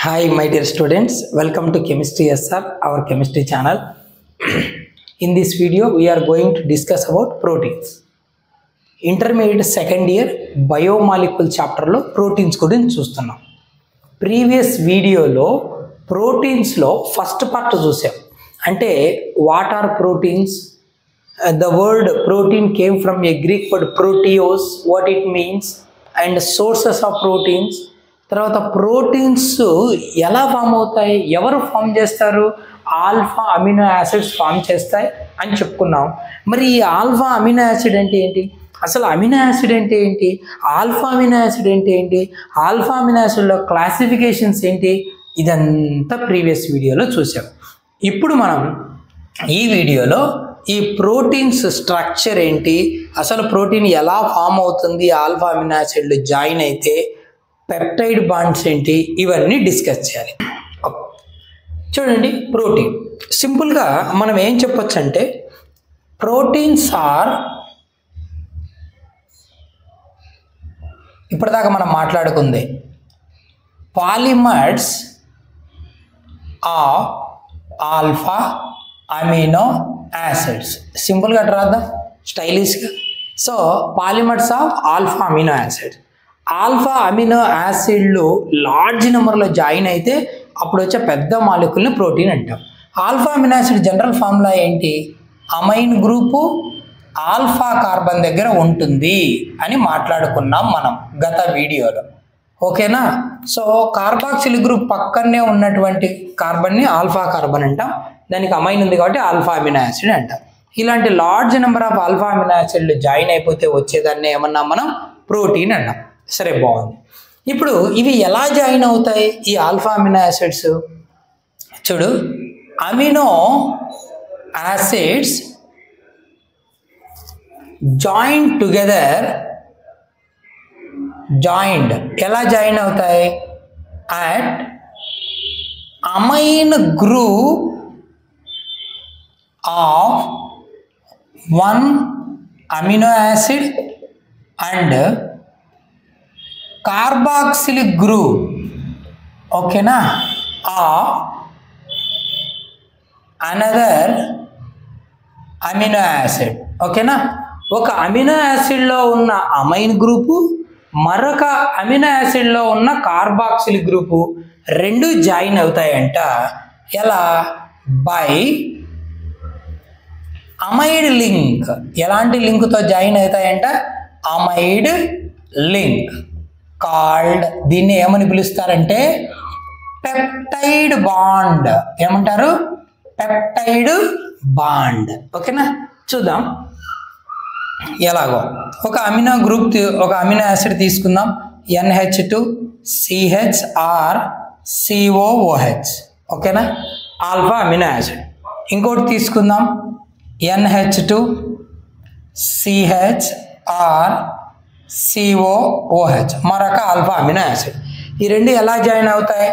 Hi my dear students, welcome to Chemistry SR, our chemistry channel. In this video we are going to discuss about proteins. Intermediate second year biomolecule chapter lo proteins gurinchi chustunnam. Previous video lo proteins lo first part chusam. Ante what are proteins? The word protein came from a Greek word proteos, what it means, and sources of proteins. తర్వాత proteins ఎలా form అవుతాయి, ఎవరు form చేస్తారు, alpha amino acids form చేస్తాయి అని చెప్పుకున్నాం. మరి ఈ ఆల్ఫా అమినో యాసిడ్ అంటే ఏంటి, అసలు అమినో యాసిడ్ అంటే ఏంటి, ఆల్ఫా అమినో యాసిడ్ అంటే ఏంటి, ఆల్ఫా అమినో యాసిడ్లో క్లాసిఫికేషన్స్ ఏంటి, ఇదంతా ప్రీవియస్ వీడియోలో చూసాం. ఇప్పుడు మనం ఈ వీడియోలో ఈ ప్రోటీన్స్ స్ట్రక్చర్ ఏంటి, అసలు ప్రోటీన్ ఎలా ఫామ్ అవుతుంది, ఆల్ఫా అమినో యాసిడ్లు జాయిన్ అయితే పెప్టైడ్ బాండ్స్ ఏంటి, ఇవన్నీ డిస్కస్ చేయాలి. చూడండి, ప్రోటీన్ సింపుల్గా మనం ఏం చెప్పొచ్చు అంటే ప్రోటీన్స్ ఆర్, ఇప్పటిదాకా మనం మాట్లాడుకుంది polymers of alpha amino acids. సింపుల్గా రాద్దాం స్టైలిష్గా. So polymers of alpha amino acid. Alpha amino యాసిడ్లు లార్జ్ నెంబర్లో జాయిన్ అయితే అప్పుడు వచ్చే పెద్ద మాలిక్యూల్ని ప్రోటీన్ అంటాం. Alpha amino acid general formula ఏంటి, అమైన్ గ్రూపు ఆల్ఫా కార్బన్ దగ్గర ఉంటుంది అని మాట్లాడుకున్నాం మనం గత వీడియోలో, ఓకేనా. సో కార్బాక్సిల్ గ్రూప్ పక్కనే ఉన్నటువంటి కార్బన్ని ఆల్ఫా కార్బన్ అంటాం, దానికి అమైన్ ఉంది కాబట్టి ఆల్ఫా అమినో యాసిడ్ అంటాం. ఇలాంటి large number of alpha amino యాసిడ్లు జాయిన్ అయిపోతే వచ్చేదాన్ని ఏమన్నా మనం ప్రోటీన్ అన్నాం. సరే, బాగుంది. ఇప్పుడు ఇవి ఎలా జాయిన్ అవుతాయి ఈ ఆల్ఫా అమినో యాసిడ్స్? చూడు, amino acids join together, joined ఎలా జాయిన్ అవుతాయి, at amine group of one amino acid and carboxylic group, ఓకేనా, ఆఫ్ అనదర్ అమినో యాసిడ్, ఓకేనా. ఒక అమినో యాసిడ్లో ఉన్న అమైన్ గ్రూపు, మరొక అమినో యాసిడ్లో ఉన్న కార్బాక్సిలిక్ గ్రూపు రెండు జాయిన్ అవుతాయంట. ఎలా? By amide link. ఎలాంటి లింక్తో జాయిన్ అవుతాయంట? అమైడ్ లింక్ కాల్డ్, దీన్ని ఏమని పిలుస్తారంటే పెప్టైడ్ బాండ్. ఏమంటారు? పెప్టైడ్ బాండ్, ఓకేనా. చూద్దాం ఎలాగో. ఒక అమినో గ్రూప్, ఒక అమినో యాసిడ్ తీసుకుందాం, NH2CHRCOOH, ఓకేనా, ఆల్ఫా అమినో యాసిడ్. ఇంకోటి తీసుకుందాం, NH2CHRCOOH, మరొక ఆల్ఫా అమినో యాసిడ్. ఈ రెండు ఎలా జాయిన్ అవుతాయి?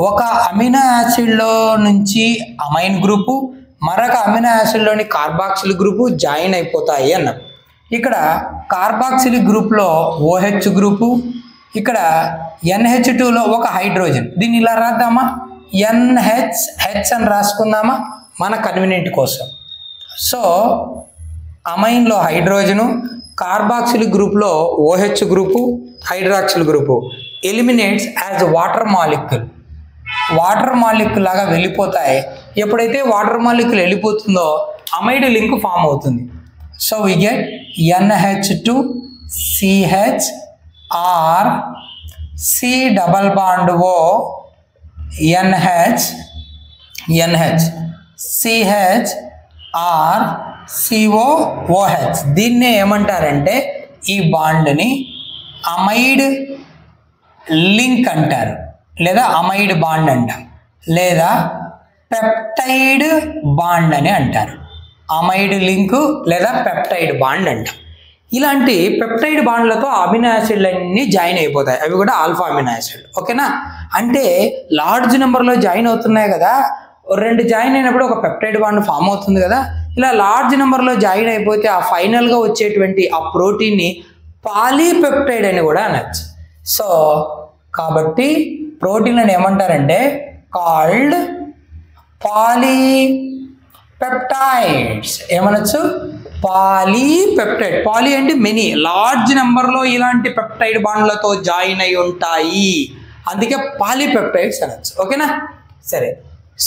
ఒక అమినో యాసిడ్లో నుంచి అమైన్ గ్రూపు, మరొక అమినో యాసిడ్లోని కార్బాక్సిలిక్ గ్రూపు జాయిన్ అయిపోతాయి అన్నాం. ఇక్కడ కార్బాక్సిలిక్ గ్రూప్లో OH గ్రూపు, ఇక్కడ NH2లో ఒక హైడ్రోజన్. దీన్ని ఇలా రాద్దామా, NHH అని రాసుకుందామా మన కన్వీనియంట్ కోసం. సో అమైన్లో హైడ్రోజను, కార్బాక్సిలిక్ గ్రూప్లో OH group, hydroxyl group eliminates as water molecule. Water molecule లాగా వెళ్ళిపోతాయి. ఎప్పుడైతే వాటర్ మాలిక్యూల్ వెళ్ళిపోతుందో అమైడ్ లింక్ ఫామ్ అవుతుంది. So we get NH2CHR C double bond O NH CHRCOOH. దీన్నే ఏమంటారంటే ఈ బాండ్ని అమైడ్ లింక్ అంటారు, లేదా అమైడ్ బాండ్ అంటాం, లేదా పెప్టైడ్ బాండ్ అని అంటారు. అమైడ్ లింక్ లేదా పెప్టైడ్ బాండ్ అంటాం. ఇలాంటి పెప్టైడ్ బాండ్లతో అమినో యాసిడ్లు అన్నీ జాయిన్ అయిపోతాయి, అవి కూడా ఆల్ఫా అమినో యాసిడ్, ఓకేనా. అంటే లార్జ్ నెంబర్లో జాయిన్ అవుతున్నాయి కదా, రెండు జాయిన్ అయినప్పుడు ఒక పెప్టైడ్ బాండ్ ఫామ్ అవుతుంది కదా. ఇలా లార్జ్ నెంబర్లో జాయిన్ అయిపోతే ఆ ఫైనల్గా వచ్చేటువంటి ఆ ప్రోటీన్ని పాలీపెప్టైడ్ అని కూడా అనొచ్చు. సో కాబట్టి ప్రోటీన్లను ఏమంటారంటే కాల్డ్ పాలీపెప్టైడ్స్. ఏమనొచ్చు? పాలీపెప్టైడ్. పాలీ అంటే మెనీ, లార్జ్ నెంబర్లో ఇలాంటి పెప్టైడ్ బాండ్లతో జాయిన్ అయి ఉంటాయి, అందుకే పాలీపెప్టైడ్స్ అనొచ్చు. ఓకేనా? సరే,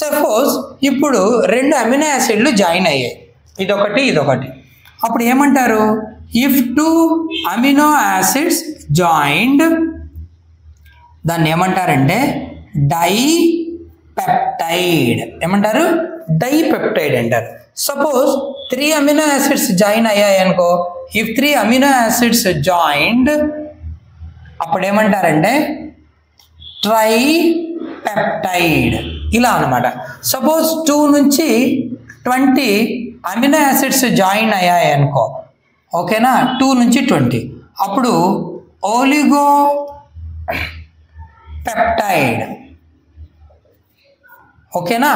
సపోజ్ ఇప్పుడు 2 అమినో యాసిడ్లు జాయిన్ అయ్యాయి, ఇదొకటి ఇదొకటి. అప్పుడు ఏమంటారు? ఇఫ్ 2 అమినో యాసిడ్స్ జాయిండ్, దాన్ని ఏమంటారంటే డైపెప్టైడ్. ఏమంటారు? డైపెప్టైడ్ అంటారు. సపోజ్ 3 అమినో యాసిడ్స్ జాయిన్ అయ్యాయి అనుకో, ఇఫ్ 3 అమినో యాసిడ్స్ జాయిండ్, అప్పుడు ఏమంటారంటే ట్రైపెప్టైడ్. ఇలా అనమాట. సపోజ్ 2 నుంచి 20 అమినో యాసిడ్స్ జాయిన్ అయ్యాయి అనుకో, ఓకేనా? 2 నుంచి 20, అప్పుడు ఓలిగో పెప్టైడ్. ఓకేనా?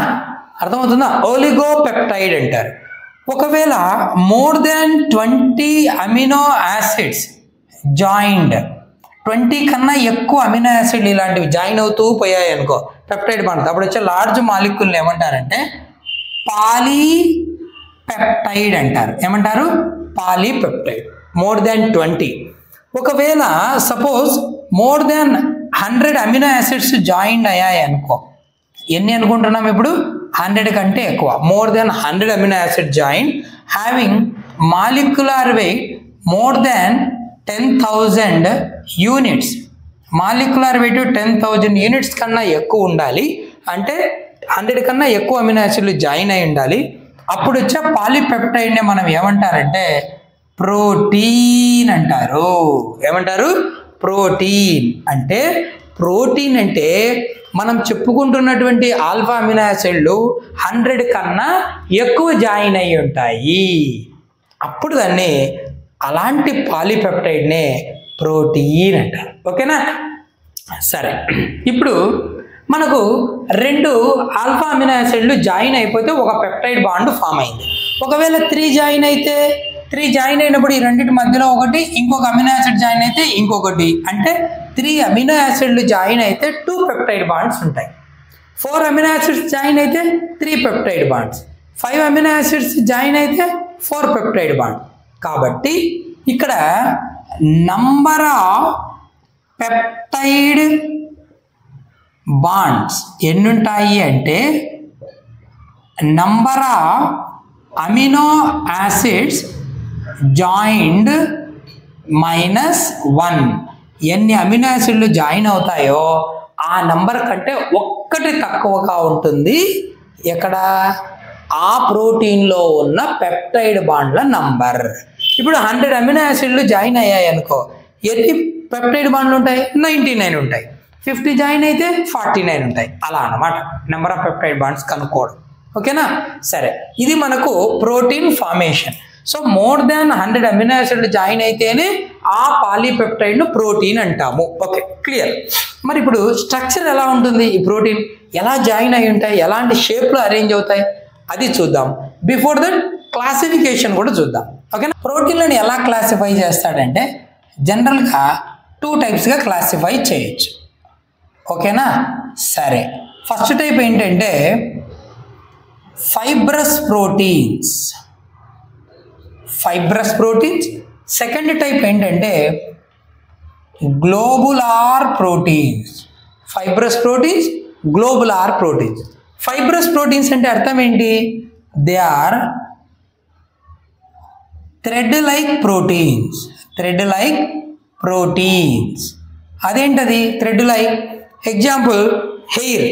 అర్థమవుతుందా? ఓలిగో పెప్టైడ్ అంటారు. ఒకవేళ more than 20 amino acids joined, 20 కన్నా ఎక్కువ అమినో యాసిడ్ ఇలాంటివి జాయిన్ అవుతూ పోయాయి అనుకో పెప్టైడ్ బాండ్, అప్పుడు వచ్చే లార్జ్ మాలిక్యూల్ని ఏమంటారంటే పాలీపెప్టైడ్ అంటారు. ఏమంటారు? పాలీపెప్టైడ్. More than 20. ఒకవేళ suppose more than 100 amino acids join అయ్యాయి అనుకో, ఎన్ని అనుకుంటున్నాం ఇప్పుడు? 100 కంటే ఎక్కువ. More than 100 amino acid join having molecular weight more than 10,000 units. Molecular weight 10,000 units కన్నా ఎక్కువ ఉండాలి, అంటే 100 కన్నా ఎక్కువ అమినో యాసిడ్లు జాయిన్ అయి ఉండాలి. అప్పుడు వచ్చే పాలీపెప్టైడ్ని మనం ఏమంటారంటే ప్రోటీన్ అంటారు. ఏమంటారు? ప్రోటీన్. అంటే ప్రోటీన్ అంటే మనం చెప్పుకుంటున్నటువంటి ఆల్ఫా అమినో యాసిడ్లు 100 కన్నా ఎక్కువ జాయిన్ అయి ఉంటాయి, అప్పుడు దాన్ని, అలాంటి పాలీపెప్టైడ్నే ప్రోటీన్ అంటారు. ఓకేనా? సరే, ఇప్పుడు మనకు 2 ఆల్ఫా అమినో యాసిడ్లు జాయిన్ అయిపోతే ఒక పెప్టైడ్ బాండ్ ఫామ్ అయింది. ఒకవేళ 3 జాయిన్ అయితే, 3 జాయిన్ అయినప్పుడు ఈ రెండింటి మధ్యలో ఒకటి, ఇంకొక అమినో యాసిడ్ జాయిన్ అయితే ఇంకొకటి, అంటే 3 అమినో యాసిడ్లు జాయిన్ అయితే 2 పెప్టైడ్ బాండ్స్ ఉంటాయి. 4 అమినో యాసిడ్స్ జాయిన్ అయితే 3 peptide bonds. 5 amino acids join అయితే 4 పెప్టైడ్ బాండ్. కాబట్టి ఇక్కడ నంబర్ ఆఫ్ పెప్టైడ్ బాండ్స్ ఎన్ని ఉంటాయి అంటే number of amino acids joined -1. ఎన్ని అమినో యాసిడ్లు జాయిన్ అవుతాయో ఆ నంబర్ కంటే ఒక్కటి తక్కువగా ఉంటుంది ఎక్కడ? ఆ ప్రోటీన్లో ఉన్న పెప్టైడ్ బాండ్ల నంబర్. ఇప్పుడు 100 అమినో యాసిడ్లు జాయిన్ అయ్యాయి అనుకో, ఎన్ని పెప్టైడ్ బాండ్లు ఉంటాయి? 99 ఉంటాయి. 50 జాయిన్ అయితే 49 ఉంటాయి. అలా అన్నమాట నెంబర్ ఆఫ్ పెప్టైడ్ బాండ్స్ కనుక్కోవడం. ఓకేనా? సరే, ఇది మనకు protein formation. So more than 100 amino యాసిడ్లు జాయిన్ అయితేనే ఆ పాలీపెప్టైడ్ను ప్రోటీన్ అంటాము. Okay, clear. మరి ఇప్పుడు స్ట్రక్చర్ ఎలా ఉంటుంది? ఈ ప్రోటీన్ ఎలా జాయిన్ అయి ఉంటాయి, ఎలాంటి షేప్లో అరేంజ్ అవుతాయి అది చూద్దాం. బిఫోర్ దట్ క్లాసిఫికేషన్ కూడా చూద్దాం. ఓకేనా? ప్రోటీన్లను ఎలా క్లాసిఫై చేస్తాడంటే జనరల్గా 2 టైప్స్గా క్లాసిఫై చేయొచ్చు. ఓకేనా? సరే, ఫస్ట్ టైప్ ఏంటంటే ఫైబ్రస్ ప్రోటీన్స్. సెకండ్ టైప్ ఏంటంటే globular proteins. Fibrous proteins, globular proteins. Fibrous proteins అంటే అర్థం ఏంటి? They are thread like proteins. అదేంటది థ్రెడ్ లైక్? ఎగ్జాంపుల్ హెయిర్,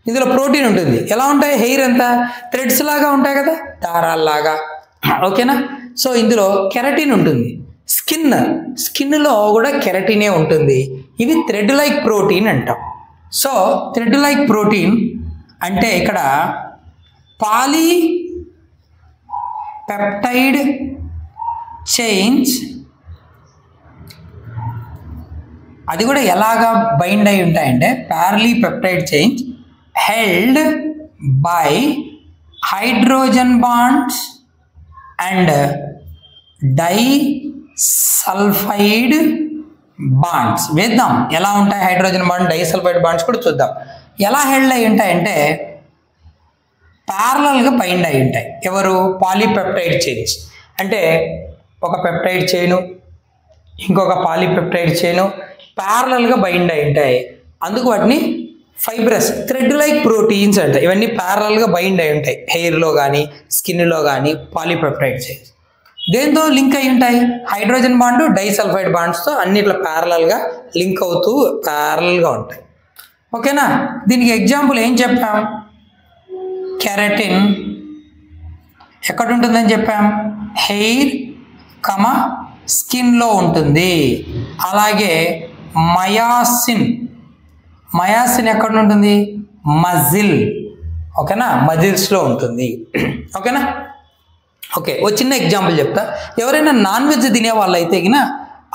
ఇందులో ప్రోటీన్ ఉంటుంది. ఎలా ఉంటాయి? హెయిర్ అంతా థ్రెడ్స్ లాగా ఉంటాయి కదా, దారాల్లాగా. ఓకేనా? సో ఇందులో కెరటిన్ ఉంటుంది. స్కిన్లో కూడా కెరటినే ఉంటుంది. ఇవి థ్రెడ్ లైక్ ప్రోటీన్ అంటాం. సో థ్రెడ్ లైక్ ప్రోటీన్ అంటే ఇక్కడ పాలీపెప్టైడ్ చైన్స్, అది కూడా ఎలాగా బైండ్ అయి ఉంటాయంటే polypeptide chains held by hydrogen bonds and disulphide bonds వేద్దాం. ఎలా ఉంటాయి హైడ్రోజన్ బాండ్, డైసల్ఫైడ్ బాండ్స్ కూడా చూద్దాం. ఎలా హెల్డ్ అయి ఉంటాయంటే ప్యారలల్గా బైండ్ అయి ఉంటాయి. ఎవరు? Polypeptide chains. అంటే ఒక పెప్టైడ్ చైను ఇంకొక పాలీపెప్టైడ్ చైను ప్యారలల్గా బైండ్ అయి ఉంటాయి. అందుకు వాటిని ఫైబ్రస్ థ్రెడ్ లైక్ ప్రోటీన్స్ అంటాయి. ఇవన్నీ ప్యారలల్గా బైండ్ అయి ఉంటాయి. హెయిర్లో కానీ స్కిన్లో కానీ పాలీపెప్టైడ్ చైన్స్ దేంతో లింక్ అయి ఉంటాయి? హైడ్రోజన్ బాండ్ డైసల్ఫైడ్ బాండ్స్తో అన్నిట్లో ప్యారలల్గా లింక్ అవుతూ ప్యారలల్గా ఉంటాయి. ఓకేనా? దీనికి ఎగ్జాంపుల్ ఏం చెప్పాం? కెరటిన్ ఎక్కడ ఉంటుందని చెప్పాం? హెయిర్ స్కిన్లో ఉంటుంది. అలాగే మయాసిన్ ఎక్కడ ఉంటుంది? మజిల్. ఓకేనా? మజిల్స్లో ఉంటుంది. ఓకేనా? ఓకే, ఓ చిన్న ఎగ్జాంపుల్ చెప్తా. ఎవరైనా నాన్ వెజ్ తినే వాళ్ళు అయితే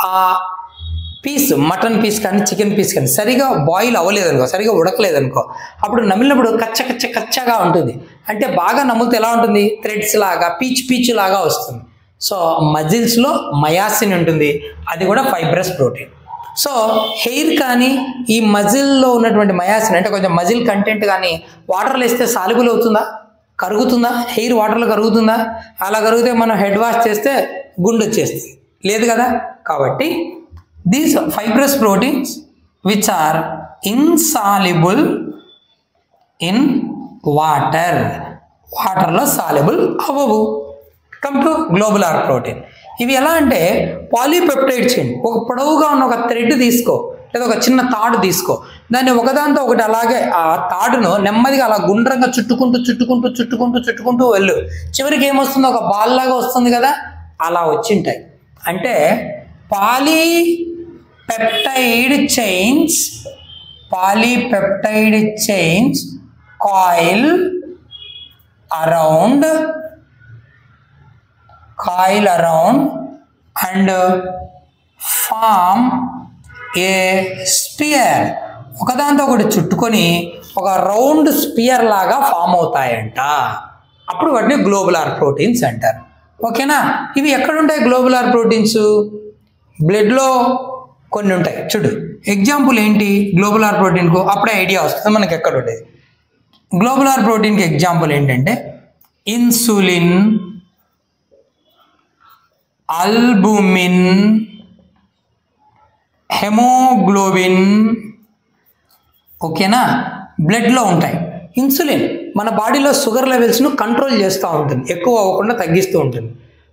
ఆ పీస్, మటన్ పీస్ కానీ చికెన్ పీస్ కానీ సరిగా బాయిల్ అవ్వలేదనుకో, సరిగా ఉడకలేదనుకో, అప్పుడు నమిలినప్పుడు కచ్చగా ఉంటుంది. అంటే బాగా నమ్మితే ఎలా ఉంటుంది? థ్రెడ్స్ లాగా పీచు లాగా వస్తుంది. సో మజిల్స్లో మయాసిన్ ఉంటుంది. అది కూడా ఫైబ్రస్ ప్రోటీన్. సో హెయిర్ కానీ ఈ మజిల్లో ఉన్నటువంటి మయాసిన్ అంటే కొంచెం మజిల్ కంటెంట్ కానీ వాటర్లో వేస్తే సాల్యుబుల్ అవుతుందా? కరుగుతుందా? హెయిర్ వాటర్లో కరుగుతుందా? అలా కరిగితే మనం హెడ్ వాష్ చేస్తే గుండు వచ్చేస్తుంది, లేదు కదా. కాబట్టి these fibrous proteins which are insoluble in వాటర్లో సాల్యుబుల్ అవ్వవు. Come to globular protein. ఇవి ఎలా అంటే పాలీపెప్టైడ్ చైన్. ఒక పొడవుగా ఉన్న ఒక థ్రెడ్ తీసుకో, లేదా ఒక చిన్న తాడు తీసుకో, దాన్ని ఒకదాంతో ఒకటి అలాగే ఆ తాడును నెమ్మదిగా అలా గుండ్రంగా చుట్టుకుంటూ వెళ్ళు. చివరికి ఏమొస్తుందో ఒక బాల్ లాగా వస్తుంది కదా, అలా వచ్చింటాయి. అంటే polypeptide chains coil around and form a sphere. ఒకదాంతో ఒకటి చుట్టుకొని ఒక రౌండ్ స్పియర్ లాగా ఫామ్ అవుతాయంట. అప్పుడు వాటిని గ్లోబులార్ ప్రోటీన్స్ అంటారు. ఓకేనా? ఇవి ఎక్కడుంటాయి గ్లోబులార్ ప్రోటీన్స్? బ్లడ్లో కొన్ని ఉంటాయి. చూడు ఎగ్జాంపుల్ ఏంటి గ్లోబులార్ ప్రోటీన్కు? అప్పుడే ఐడియా వస్తుంది మనకి ఎక్కడ ఉండేది. గ్లోబులార్ ప్రోటీన్కి ఎగ్జాంపుల్ ఏంటంటే ఇన్సులిన్, అల్బుమిన్, హెమోగ్లోబిన్. ఓకేనా? బ్లడ్లో ఉంటాయి. ఇన్సులిన్ మన బాడీలో షుగర్ లెవెల్స్ను కంట్రోల్ చేస్తూ ఉంటుంది, ఎక్కువ అవ్వకుండా తగ్గిస్తూ ఉంటుంది.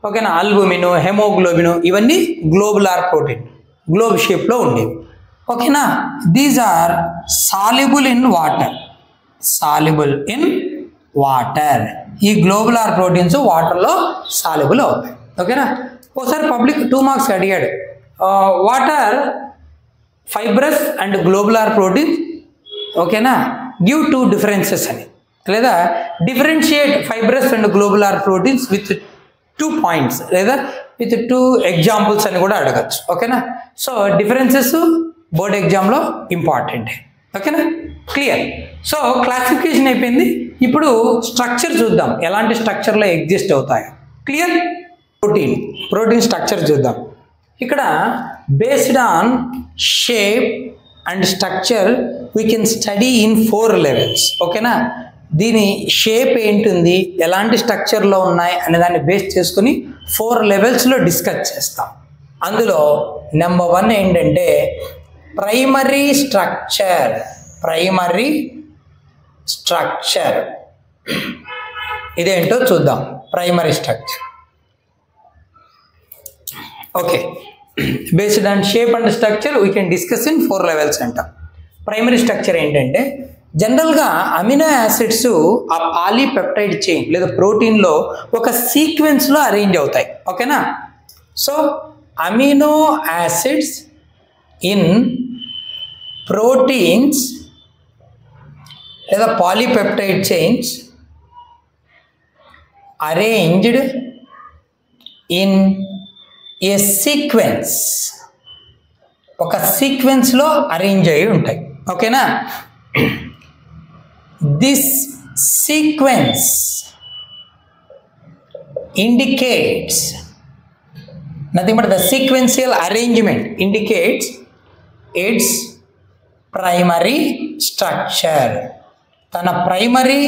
ఓకేనా? అల్బుమిన్, హెమోగ్లోబిన్ ఇవన్నీ గ్లోబులార్ ప్రోటీన్, గ్లోబ్ షేప్లో ఉండేవి. ఓకేనా? These are soluble in water. ఈ గ్లోబులార్ ప్రోటీన్స్ వాటర్లో సాల్యుబుల్ అవుతాయి. ఓకేనా? ఒకసారి పబ్లిక్ 2 మార్క్స్ అడిగాడు, what are fibrous and globular protein? ఓకేనా? గివ్ 2 డిఫరెన్సెస్ అని, లేదా differentiate fibrous and globular proteins with 2 points, లేదా విత్ 2 ఎగ్జాంపుల్స్ అని కూడా అడగచ్చు. ఓకేనా? సో డిఫరెన్సెస్ బోర్డ్ ఎగ్జామ్లో ఇంపార్టెంట్. ఓకేనా? క్లియర్. సో క్లాసిఫికేషన్ అయిపోయింది. ఇప్పుడు స్ట్రక్చర్ చూద్దాం, ఎలాంటి స్ట్రక్చర్లో ఎగ్జిస్ట్ అవుతాయో. క్లియర్? ప్రోటీన్ స్ట్రక్చర్ చూద్దాం. ఇక్కడ based on shape and structure we can study in 4 levels. ఓకేనా? దీని షేప్ ఏంటుంది, ఎలాంటి స్ట్రక్చర్లో ఉన్నాయి అనే దాన్ని బేస్ చేసుకుని 4 levelsలో డిస్కస్ చేస్తాం. అందులో నెంబర్ 1 ఏంటంటే ప్రైమరీ స్ట్రక్చర్. ఇదేంటో చూద్దాం. Primary structure. Okay, based on shape and structure we can discuss in 4 levels అంటాం. ప్రైమరీ స్ట్రక్చర్ ఏంటంటే జనరల్గా అమినో యాసిడ్స్ ఆ పాలీపెప్టైడ్ చైన్ లేదా ప్రోటీన్లో ఒక సీక్వెన్స్లో అరేంజ్ అవుతాయి. ఓకేనా? So amino acids in proteins లేదా polypeptide chains arranged in a sequence, ఒక సీక్వెన్స్లో అరేంజ్ అయి ఉంటాయి. ఓకేనా? This sequence indicates Nothing but the sequential arrangement indicates its primary structure. తన ప్రైమరీ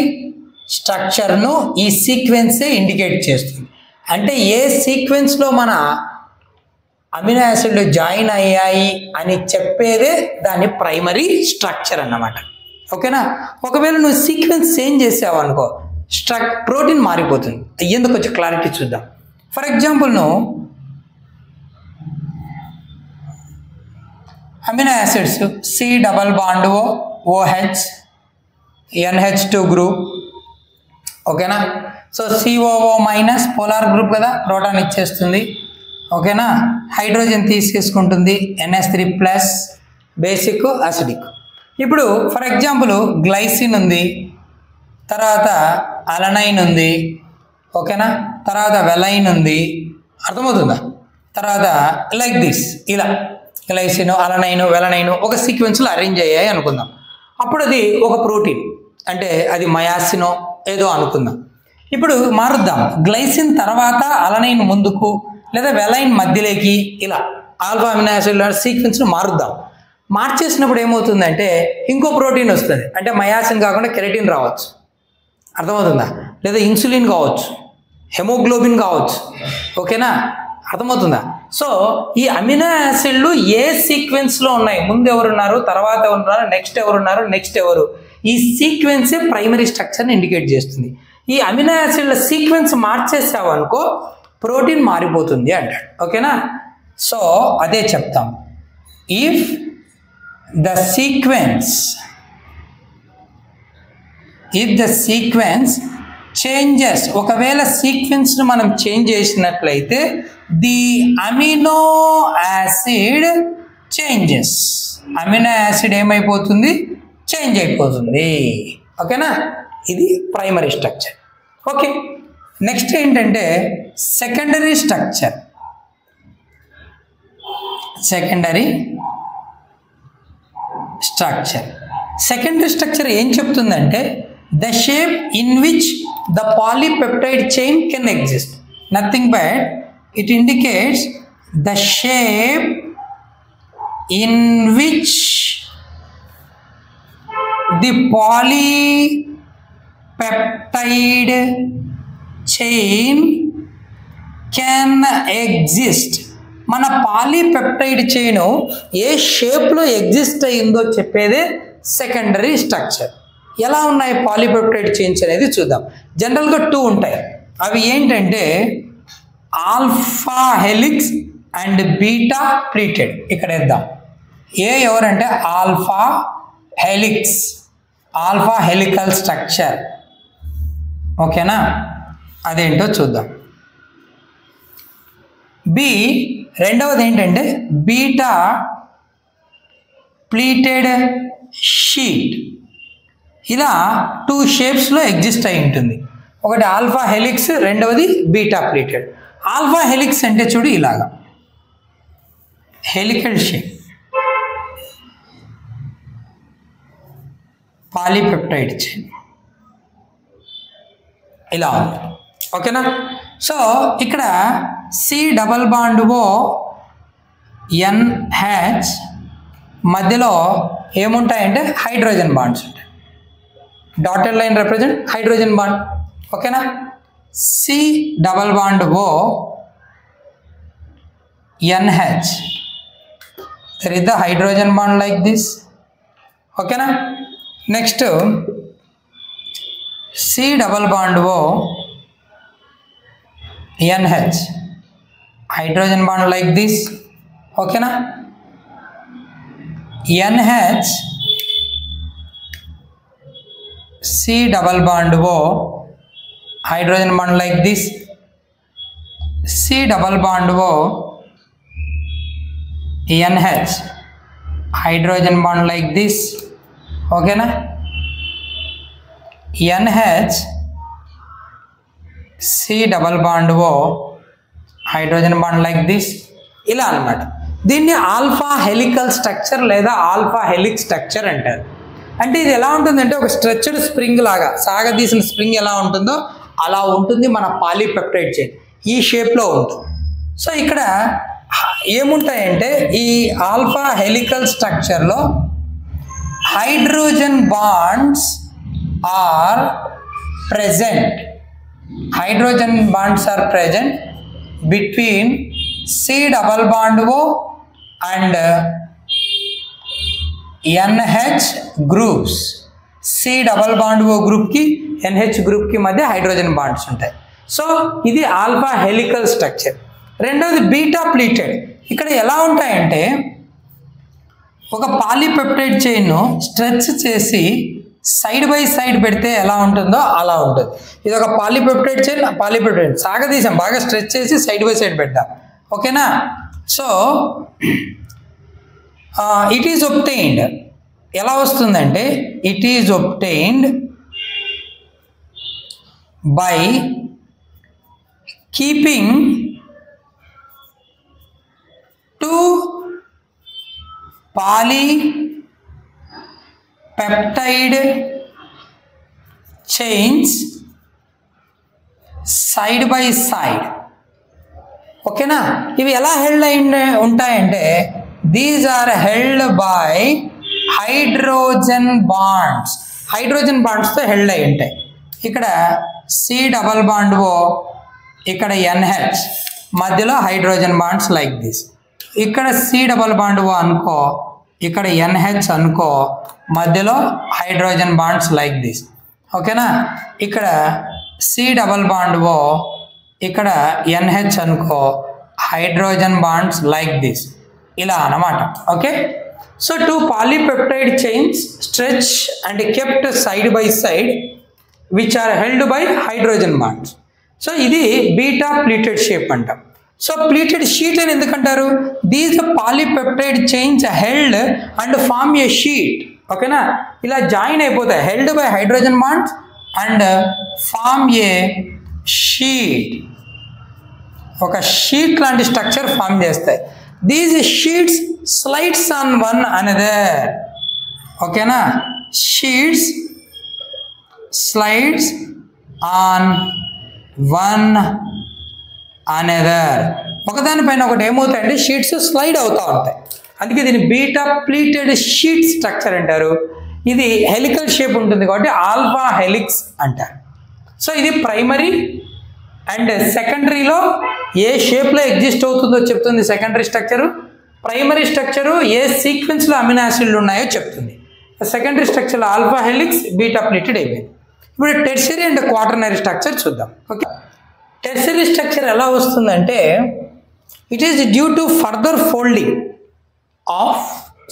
స్ట్రక్చర్ను ఈ సీక్వెన్సే ఇండికేట్ చేస్తుంది. అంటే ఏ సీక్వెన్స్లో మన అమినో యాసిడ్లు జాయిన్ అయ్యాయి అని చెప్పేదే దాని ప్రైమరీ స్ట్రక్చర్ అన్నమాట. ఓకేనా? ఒకవేళ నువ్వు సీక్వెన్స్ చేంజ్ చేసావు అనుకో ప్రోటీన్ మారిపోతుంది. ఎందుకు కొంచెం క్లారిటీ చూద్దాం. ఫర్ ఎగ్జాంపుల్ నువ్వు amino acids C double bond OH NH2 group. ఓకేనా? So COO minus polar group కదా, ప్రోటాన్ ఇచ్చేస్తుంది. ఓకేనా? హైడ్రోజన్ తీసేసుకుంటుంది NH3 ప్లస్ బేసిక్ అసిడిక్. ఇప్పుడు ఫర్ ఎగ్జాంపుల్ గ్లైసిన్ ఉంది, తర్వాత అలనైన్ ఉంది. ఓకేనా? తర్వాత వెలైన్ ఉంది. అర్థమవుతుందా? తర్వాత లైక్ దిస్ ఇలా గ్లైసిన్ అలనైన్ వెలనైన్ ఒక సీక్వెన్స్లో అరేంజ్ అయ్యాయి అనుకుందాం. అప్పుడు అది ఒక ప్రోటీన్, అంటే అది మయాసినో ఏదో అనుకుందాం. ఇప్పుడు మారుద్దాం, గ్లైసిన్ తర్వాత అలనైన్ ముందుకు లేదా వెలైన్ మధ్యలోకి ఇలా ఆల్ఫా అమినో యాసిడ్ సీక్వెన్స్ను మారుద్దాం. మార్చేసినప్పుడు ఏమవుతుందంటే ఇంకో ప్రోటీన్ వస్తుంది, అంటే మయాసిన్ కాకుండా కెరటిన్ రావచ్చు. అర్థమవుతుందా? లేదా ఇన్సులిన్ కావచ్చు, హెమోగ్లోబిన్ కావచ్చు. ఓకేనా? అర్థమవుతుందా? సో ఈ అమినో యాసిడ్లు ఏ సీక్వెన్స్లో ఉన్నాయి, ముందు ఎవరున్నారు, తర్వాత ఎవరున్నారు, నెక్స్ట్ ఎవరున్నారు, నెక్స్ట్ ఎవరు, ఈ సీక్వెన్సే ప్రైమరీ స్ట్రక్చర్ని ఇండికేట్ చేస్తుంది. ఈ అమినో యాసిడ్ల సీక్వెన్స్ మార్చేసావు అనుకో ప్రోటీన్ మారిపోతుంది అంటాడు. ఓకేనా? సో అదే చెప్తాం. ఇఫ్ ద సీక్వెన్స్ చేంజెస్, ఒకవేళ సీక్వెన్స్ను మనం చేంజ్ చేసినట్లయితే the amino acid changes, amino acid ఏమైపోతుంది, చేంజ్ అయిపోతుంది. ఓకేనా? ఇది ప్రైమరీ స్ట్రక్చర్. ఓకే, నెక్స్ట్ ఏంటంటే సెకండరీ స్ట్రక్చర్. సెకండరీ స్ట్రక్చర్ ఏం చెప్తుందంటే the shape in which the polypeptide chain can exist. Nothing but it indicates the shape in which the polypeptide chain can exist. మన polypeptide chain ఏ షేప్లో exist అయిందో చెప్పేదే secondary structure. ఎలా ఉన్నాయి polypeptide chains అనేది చూద్దాం. జనరల్గా 2 ఉంటాయి. అవి ఏంటంటే alpha helix and beta pleated. ఇక్కడ వేద్దాం. ఎవరంటే ఆల్ఫా హెలికల్ స్ట్రక్చర్. ఓకేనా? అదేంటో చూద్దాం. బి రెండవది ఏంటంటే బీటా ప్లీటెడ్ షీట్. ఇలా 2 షేప్స్లో ఎగ్జిస్ట్ అయి ఉంటుంది. ఒకటి ఆల్ఫా హెలిక్స్, రెండవది బీటా ప్లీటెడ్. ఆల్ఫా హెలిక్స్ అంటే చూడు ఇలాగా హెలికల్ షేప్, పాలీపెప్టైడ్ చైన్ ఇలా ఉంది. ఓకేనా? సో ఇక్కడ సి డబల్ బాండ్ NH మధ్యలో ఏముంటాయంటే హైడ్రోజన్ బాండ్స్ ఉంటాయి. Dotted line represent hydrogen bond. ఓకేనా? C double bond NH, there is the hydrogen bond like this. ఓకేనా? Next C double bond NH, hydrogen bond like this. ఓకేనా? NH C double bond hydrogen bond like this. C double bond NH, hydrogen bond like this. Okay na? NH C double bond hydrogen bond like this. ఇలా అన్నమాట. దీన్ని alpha helical structure లేదా alpha హెలిక్ structure అంటారు. అంటే ఇది ఎలా ఉంటుందంటే ఒక స్ట్రెచ్డ్ స్ప్రింగ్ లాగా, సాగదీసిన స్ప్రింగ్ ఎలా ఉంటుందో అలా ఉంటుంది మన పాలీపెప్టైడ్ చైన్. ఈ షేప్లో ఉంటుంది. సో ఇక్కడ ఏముంటాయంటే ఈ ఆల్ఫా హెలికల్ స్ట్రక్చర్లో hydrogen bonds are present. Hydrogen bonds are present between C double bond O and NH groups. C double bond O group की NH group की मध्य हाइड्रोजन बांड्स ఉంటాయి. సో ఇది ఆల్ఫా హెలికల్ స్ట్రక్చర్. రెండోది beta pleated. ఇక్కడ ఎలా ఉంటాయంటే ఒక polypeptide chain stretch చేసి సైడ్ బై సైడ్ పెడితే ఎలా ఉంటుందో అలా ఉంటుంది. ఇది ఒక పాలీపెప్టైడ్ చైన్, పాలీపెప్టైడ్ సాగదీసాం, బాగా స్ట్రెచ్ చేసి సైడ్ బై సైడ్ పెట్టాం. ఓకేనా? So it is obtained. ఎలా వస్తుందంటే it is obtained by keeping 2 polypeptide chains side by side. ఓకేనా? ఇవి ఎలా హెల్డ్ అయి ఉంటాయంటే these are held by hydrogen bonds. Hydrogen బాండ్స్తో హెల్డ్ అయి ఉంటాయి. ఇక్కడ C డబల్ బాండ్ O, ఇక్కడ NH, మధ్యలో హైడ్రోజన్ బాండ్స్ లైక్ దిస్. ఇక్కడ C డబల్ బాండ్ O అనుకో, ఇక్కడ NH అనుకో, మధ్యలో హైడ్రోజన్ బాండ్స్ లైక్ దిస్. ఓకేనా? ఇక్కడ C డబల్ బాండ్ O, ఇక్కడ NH అనుకో, హైడ్రోజన్ బాండ్స్ లైక్ దిస్. ఇలా అన్నమాట. Okay? So 2 polypeptide chains stretch and kept side by side which are held by hydrogen bonds. So ఇది beta pleated shape అంటాం. So pleated sheet అని ఎందుకంటారు? These polypeptide chains held and form a sheet. ఓకేనా? ఇలా join అయిపోతాయి, held by hydrogen bonds and form a sheet. ఒక sheet లాంటి structure form చేస్తాయి. These sheets slides on one another. ఓకేనా? Sheets slides on one another. ఒకదానిపైన ఒకటి ఏమవుతాయంటే షీట్స్ స్లైడ్ అవుతూ ఉంటాయి. అందుకే దీన్ని బీటా ప్లీటెడ్ షీట్ స్ట్రక్చర్ అంటారు. ఇది హెలికల్ షేప్ ఉంటుంది కాబట్టి ఆల్ఫా హెలిక్స్ అంటారు. సో ఇది ప్రైమరీ అండ్ సెకండరీలో ఏ షేప్లో ఎగ్జిస్ట్ అవుతుందో చెప్తుంది సెకండరీ స్ట్రక్చరు. ప్రైమరీ స్ట్రక్చరు ఏ సీక్వెన్స్లో అమినో యాసిడ్లు ఉన్నాయో చెప్తుంది. సెకండరీ స్ట్రక్చర్లో ఆల్ఫా హెలిక్స్, బీటా ప్లీటెడ్ అయిపోయింది. ఇప్పుడు టెర్షరీ అండ్ క్వాటర్నరీ స్ట్రక్చర్ చూద్దాం. ఓకే? టెర్షరీ స్ట్రక్చర్ ఎలా వస్తుందంటే it is due to further folding of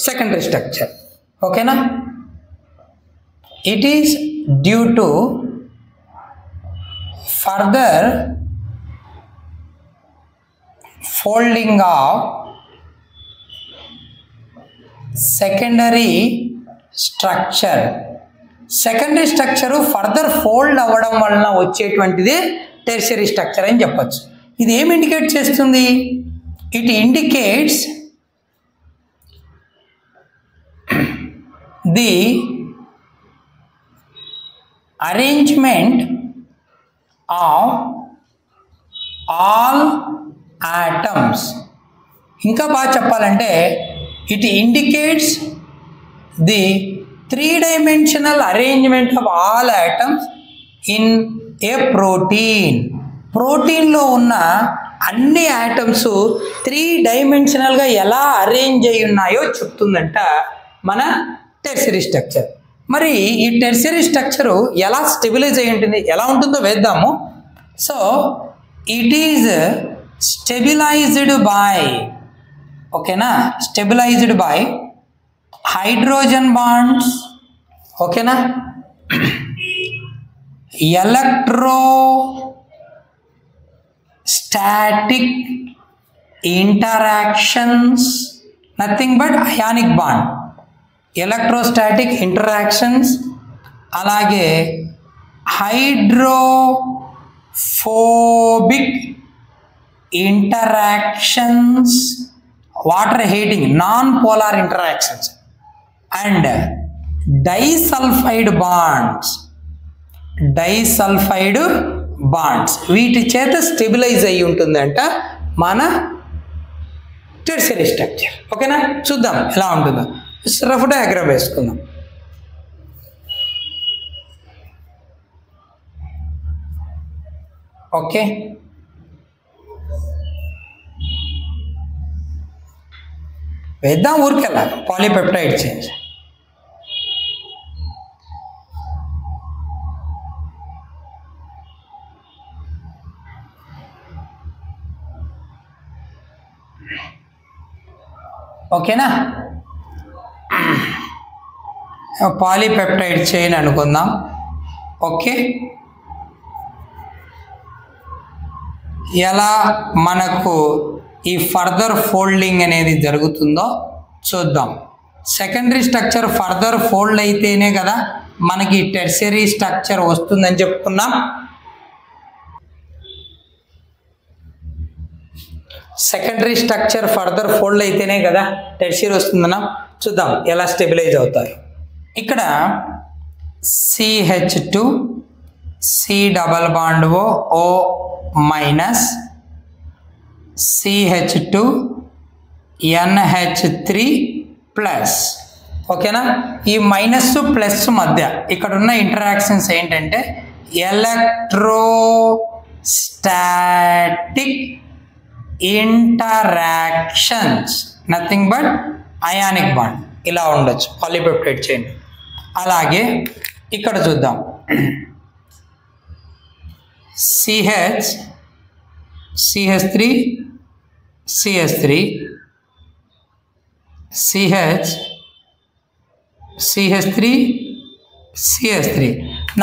secondary structure. ఓకేనా? It is due to further folding of secondary structure. Secondary structure further fold అవ్వడం వలన వచ్చేటువంటిది tertiary structure అని చెప్పచ్చు. ఇది ఏం ఇండికేట్ చేస్తుంది? It indicates the arrangement of all atoms. ఇంకా బాగా చెప్పాలంటే it indicates the 3-dimensional arrangement of all atoms in a protein. ప్రోటీన్లో ఉన్న అన్ని ఆటమ్స్ 3-dimensionalగా ఎలా అరేంజ్ అయి ఉన్నాయో చెప్తుందంట మన టెర్షరీ స్ట్రక్చర్. మరి ఈ టెర్షరీ స్ట్రక్చరు ఎలా స్టెబిలైజ్ అయి ఉంటుంది, ఎలా ఉంటుందో వేద్దాము. So it is stabilised by, ఓకేనా, స్టెబిలైజ్డ్ బై హైడ్రోజన్ బాండ్స్. ఓకేనా? electrostatic interactions, nothing but ionic bond, electrostatic interactions, అలాగే hydrophobic interactions, water heating, non-polar interactions, and disulfide bonds, వీటి చేత స్టెబిలైజ్ అయ్యి ఉంటుందంట మన టెర్షియరీ స్ట్రక్చర్. ఓకేనా, చూద్దాం ఎలా ఉంటుందో. రఫ్ డయాగ్రామ్ వేసుకుందాం. ఓకే, వేద్దాం ఊరికెళ్ళాలి. పాలీపెప్టైడ్ చైన్స్ ఓకేనా. పాలీపెప్టైడ్ చైన్ అనుకుందాం. ఓకే, ఎలా మనకు ఈ ఫర్దర్ ఫోల్డింగ్ అనేది జరుగుతుందో చూద్దాం. సెకండరీ స్ట్రక్చర్ ఫర్దర్ ఫోల్డ్ అయితేనే కదా మనకి టెర్షియరీ స్ట్రక్చర్ వస్తుందని చెప్పుకున్నాం. సెకండరీ స్ట్రక్చర్ ఫర్దర్ ఫోల్డ్ అయితేనే కదా టెర్షియరీ వస్తుందన్నా. చూద్దాం ఎలా స్టెబిలైజ్ అవుతాయి. ఇక్కడ CH2 C double bond O minus CH2 NH3 plus. ఓకేనా, ఈ మైనస్ ప్లస్ మధ్య ఇక్కడ ఉన్న ఇంటరాక్షన్స్ ఏంటంటే electrostatic interactions, nothing but ionic bond ఇలా ఉండొచ్చు పాలీపెప్టైడ్ చైన్. అలాగే ఇక్కడ చూద్దాం CH3 CH3 CH3 CH3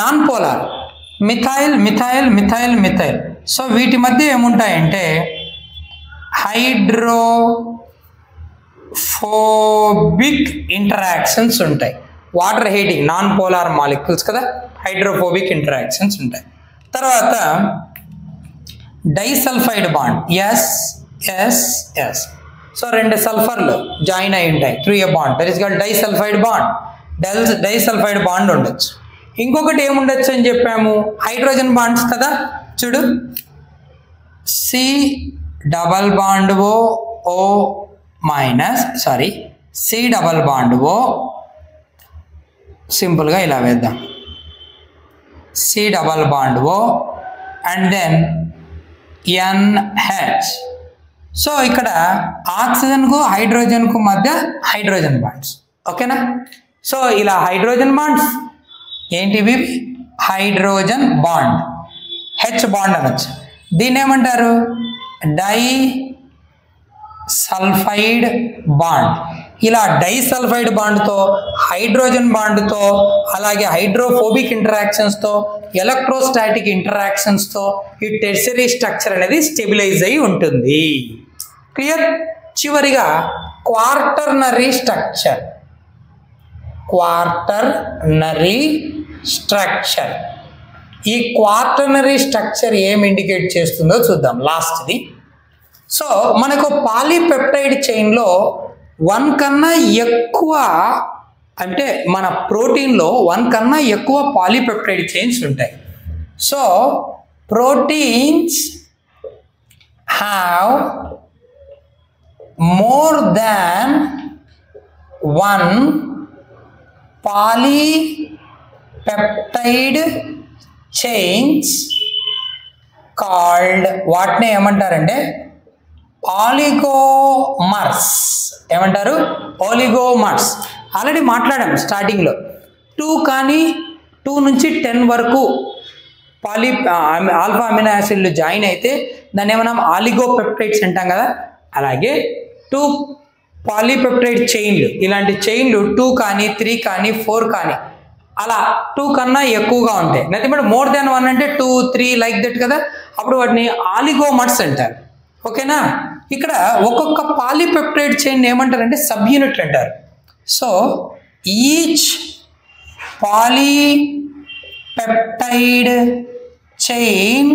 non polar methyl methyl methyl methyl. So వీటి మధ్య ఏముంటాయంటే హైడ్రోఫోబిక్ ఇంటరాక్షన్స్ ఉంటాయి. Water heating non polar molecules కదా, హైడ్రోఫోబిక్ ఇంటరాక్షన్స్ ఉంటాయి. తర్వాత డైసల్ఫైడ్ బాండ్ S. సో రెండు సల్ఫర్లు జాయిన్ అయి ఉంటాయి through a bond, that is called disulphide bond. Disulphide bond ఉండొచ్చు. ఇంకొకటి ఏముండొచ్చు అని చెప్పాము, హైడ్రోజన్ బాండ్స్ కదా. చూడు C double bond O minus C double bond O, సింపుల్గా ఇలా వేద్దాం. C double bond O and then NH. So ఇక్కడ ఆక్సిజన్కు హైడ్రోజన్కు మధ్య హైడ్రోజన్ బాండ్స్. ఓకేనా, సో ఇలా హైడ్రోజన్ బాండ్స్ ఏంటివి, హైడ్రోజన్ బాండ్ H బాండ్ అనొచ్చు. దీన్ని ఏమంటారు, డైసల్ఫైడ్ బాండ్. ఇలా డైసల్ఫైడ్ బాండ్తో హైడ్రోజన్ బాండ్తో అలాగే హైడ్రోఫోబిక్ ఇంటరాక్షన్స్తో ఎలక్ట్రోస్టాటిక్ ఇంటరాక్షన్స్తో ఈ టెర్షియరీ స్ట్రక్చర్ అనేది స్టెబిలైజ్ అయి ఉంటుంది. క్లియర్. చివరిగా క్వార్టర్నరీ స్ట్రక్చర్. ఈ క్వార్టర్నరీ స్ట్రక్చర్ ఏం ఇండికేట్ చేస్తుందో చూద్దాం లాస్ట్ది. సో మనకు పాలీపెప్టైడ్ చైన్లో 1 కన్నా ఎక్కువ, అంటే మన ప్రోటీన్లో 1 కన్నా ఎక్కువ పాలీపెప్టైడ్ చైన్స్ ఉంటాయి. So proteins have more than 1 polypeptide chains called, వాటిని ఏమంటారంటే ఆలిగోమర్స్. ఏమంటారు, ఆలిగోమర్స్. ఆల్రెడీ మాట్లాడాం స్టార్టింగ్లో. 2 కానీ 2 నుంచి 10 వరకు ఆల్ఫా అమినో యాసిడ్లు జాయిన్ అయితే దాన్ని ఏమన్నా ఆలిగోపెప్టైడ్స్ అంటాం కదా. అలాగే 2 పాలీపెప్టైడ్ చైన్లు, ఇలాంటి చైన్లు 2 కానీ 3 కానీ 4 కానీ అలా 2 కన్నా ఎక్కువగా ఉంటాయి. నథింగ్ బట్ మోర్ దాన్ 1 అంటే 2, 3 లైక్ దట్ కదా, అప్పుడు వాటిని ఆలిగోమర్స్ అంటారు. ఓకేనా, ఇక్కడ ఒక్కొక్క పాలీపెప్టైడ్ చైన్ ఏమంటారంటే సబ్ యూనిట్ అంటారు. So each polypeptide chain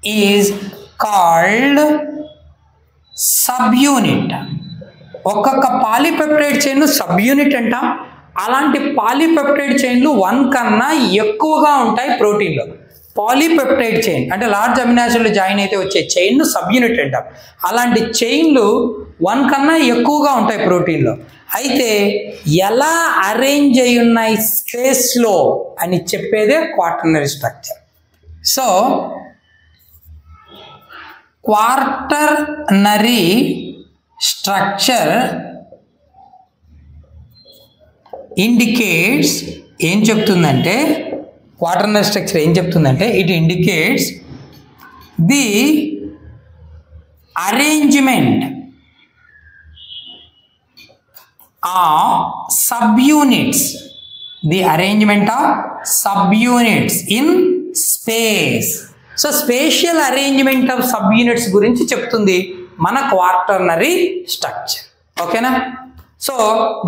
is called sub unit. ఒక్కొక్క పాలీపెప్టైడ్ చైన్ సబ్ యూనిట్ అంటాం. అలాంటి పాలీపెప్టైడ్ చైన్లు 1 కన్నా ఎక్కువగా ఉంటాయి ప్రోటీన్లో. పాలీపెప్టైడ్ చైన్ అంటే లార్జ్ అమినో యాసిడ్లు జాయిన్ అయితే వచ్చే చైన్ను సబ్ యూనిట్ అంటాం. అలాంటి చైన్లు 1 కన్నా ఎక్కువగా ఉంటాయి ప్రోటీన్లో. అయితే ఎలా అరేంజ్ అయి ఉన్నాయి స్పేస్లో అని చెప్పేదే quaternary structure. So quaternary structure indicates ఏం చెప్తుందంటే, క్వాటర్నరీ స్ట్రక్చర్ ఏం చెప్తుందంటే, it indicates the arrangement of subunits, the arrangement of subunits in space. So spatial arrangement of subunits గురించి చెప్తుంది మన క్వాటర్నరీ స్ట్రక్చర్. ఓకేనా? So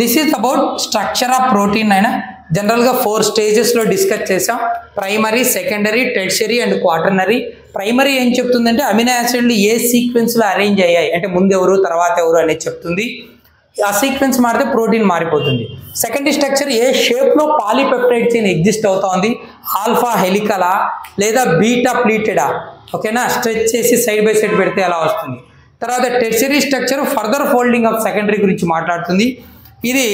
this is about structure of protein. అయినా జనరల్గా 4 స్టేజెస్లో డిస్కస్ చేసాం. Primary, secondary, tertiary and quaternary. Primary ఏం చెప్తుందంటే అమినో యాసిడ్లు ఏ సీక్వెన్స్లో అరేంజ్ అయ్యాయి అంటే ముందు ఎవరు తర్వాత ఎవరు అనేది చెప్తుంది. ఆ సీక్వెన్స్ మారితే ప్రోటీన్ మారిపోతుంది. సెకండరీ స్ట్రక్చర్ ఏ షేప్లో పాలీపెప్టైడ్ చైన్ ఎగ్జిస్ట్ అవుతోంది, ఆల్ఫా హెలికలా లేదా బీటా ప్లీటెడా, ఓకేనా, స్ట్రెచ్ చేసి సైడ్ బై సైడ్ పెడితే అలా వస్తుంది. తర్వాత tertiary structure further folding of secondary గురించి మాట్లాడుతుంది. ఇది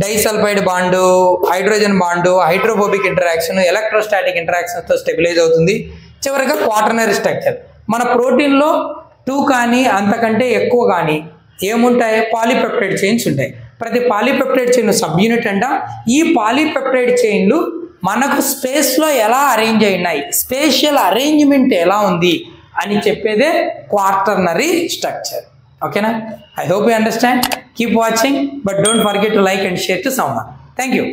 disulphide bond, hydrogen bond, hydrophobic interaction, electrostatic ఇంటరాక్షన్తో స్టెబిలైజ్ అవుతుంది. చివరిగా క్వాటర్నరీ స్ట్రక్చర్. మన ప్రోటీన్లో 2 కానీ అంతకంటే ఎక్కువ కానీ ఏముంటాయి, పాలీపెప్టైడ్ చైన్స్ ఉంటాయి. ప్రతి పాలీపెప్టైడ్ చైన్ సబ్ యూనిట్ అంట. ఈ పాలీపెప్టైడ్ చైన్లు మనకు స్పేస్లో ఎలా అరేంజ్ అయినాయి, స్పేషియల్ అరేంజ్మెంట్ ఎలా ఉంది అని చెప్పేదే క్వాటర్నరీ స్ట్రక్చర్. ఓకేనా? I hope you understand. Keep watching but don't forget to like and share to someone. Thank you.